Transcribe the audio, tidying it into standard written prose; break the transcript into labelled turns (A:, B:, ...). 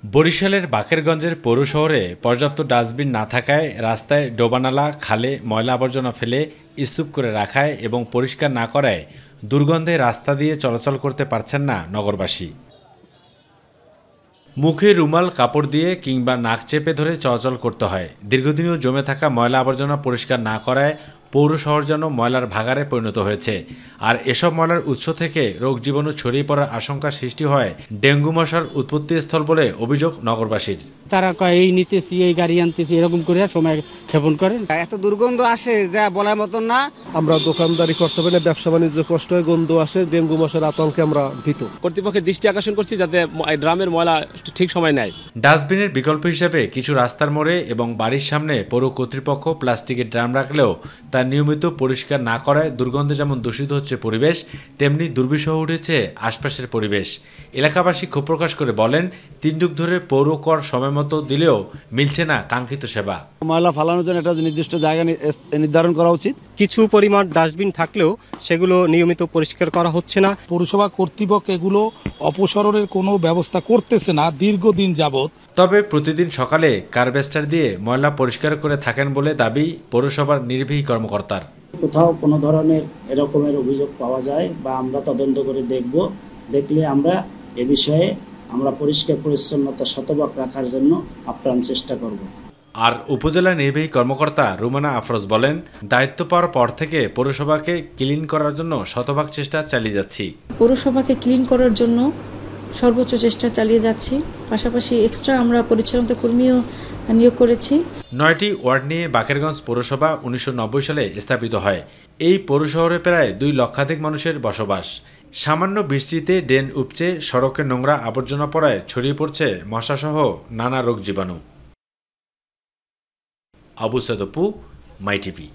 A: বরিশালের বাকেরগঞ্জের পৌর শহরে পর্যাপ্ত ডাস্টবিন না থাকায় রাস্তায় ডোবানালা, খালে ময়লা আবর্জনা ফেলে স্তূপ করে রাখায় এবং পরিষ্কার না করায় দুর্গন্ধে রাস্তা দিয়ে চলাচল করতে পারছেন না নগরবাসী। মুখে রুমাল, কাপড় দিয়ে কিংবা নাক চেপে ধরে চলাচল করতে হয়। দীর্ঘদিনও জমে থাকা ময়লা আবর্জনা পরিষ্কার না করায় পৌর শহর যেন ময়লার ভাগাড়ে পরিণত হয়েছে। আর এসব ময়লার উৎস থেকে রোগ জীবাণু ছড়িয়ে পড়ার আশঙ্কা সৃষ্টি হয় ডেঙ্গু মশার উৎপত্তিস্থল বলে অভিযোগ নগরবাসীর।
B: তারা কয় এই নিতেছি, এই গাড়ি আনতেছি, এরকম করে সময় ক্ষেপণ করেন।
C: এত দুর্গন্ধ আসে যা বলার মতন না।
D: আমরা দোকানদারি করতে পারি না, ব্যবসা বাণিজ্য কষ্ট হয়, গন্ধ আসে, ডেঙ্গু মশার আতঙ্কে আমরা ভীত।
E: কর্তৃপক্ষের দৃষ্টি আকর্ষণ করছি যাতে ড্রামের ময়লা ঠিক সময় নেয়।
A: ডাস্টবিনের বিকল্প হিসেবে কিছু রাস্তার মোড়ে এবং বাড়ির সামনে পৌর কর্তৃপক্ষ প্লাস্টিকের ড্রাম রাখলেও তা নিয়মিত পরিষ্কার না করায় দুর্গন্ধে যেমন দূষিত হচ্ছে পরিবেশ, তেমনি দুর্বিষহ উঠেছে আশপাশের পরিবেশ। এলাকাবাসী ক্ষোভ প্রকাশ করে বলেন, 3 যুগ ধরে পৌর কর সময় মতো দিলেও মিলছে না কাঙ্ক্ষিত সেবা।
C: ময়লা ফালানোর জন্য একটা নির্দিষ্ট জায়গা নির্ধারণ করা উচিত।
F: কিছু পরিমাণ ডাস্টবিন থাকলেও সেগুলো নিয়মিত পরিষ্কার করা হচ্ছে না।
G: পৌরসভা কর্তৃপক্ষ এগুলো অপসারণের কোনো ব্যবস্থা করতেছে না দীর্ঘদিন যাবৎ।
A: তবে প্রতিদিন সকালে কারবেস্টার দিয়ে ময়লা পরিষ্কার করে থাকেন বলে দাবি পৌরসভার নির্বাহী কর্মকর্তার।
H: কোথাও কোনো ধরনের এরকমের অভিযোগ পাওয়া যায় বা আমরা তদন্ত করে দেখলে আমরা এ বিষয়ে আমরা পরিষ্কার পরিচ্ছন্নতা শতভাগ রাখার জন্য আপ্রাণ চেষ্টা করব।
A: আর উপজেলা নির্বাহী কর্মকর্তা রুমানা আফরোজ বলেন, দায়িত্ব পাওয়ার পর থেকে পৌরসভাকে ক্লিন করার জন্য শতভাগ চেষ্টা চালিয়ে যাচ্ছি।
I: পৌরসভাকে ক্লিন করার জন্য সর্বোচ্চ চেষ্টা চালিয়ে যাচ্ছি। পাশাপাশি এক্সট্রা আমরা পরিচ্ছন্নতা কর্মীও নিয়োগ করেছি।
A: 9টি ওয়ার্ড নিয়ে বাকেরগঞ্জ পৌরসভা 1990 সালে স্থাপিত হয়। এই পৌর শহরে প্রায় 2 লক্ষাধিক মানুষের বসবাস। সামান্য বৃষ্টিতে ড্রেন উপচে সড়কে নোংরা আবর্জনা পড়ায় ছড়িয়ে পড়ছে মশাসহ নানা রোগ জীবাণু। আবু সাদ অপু, মাই টিভি।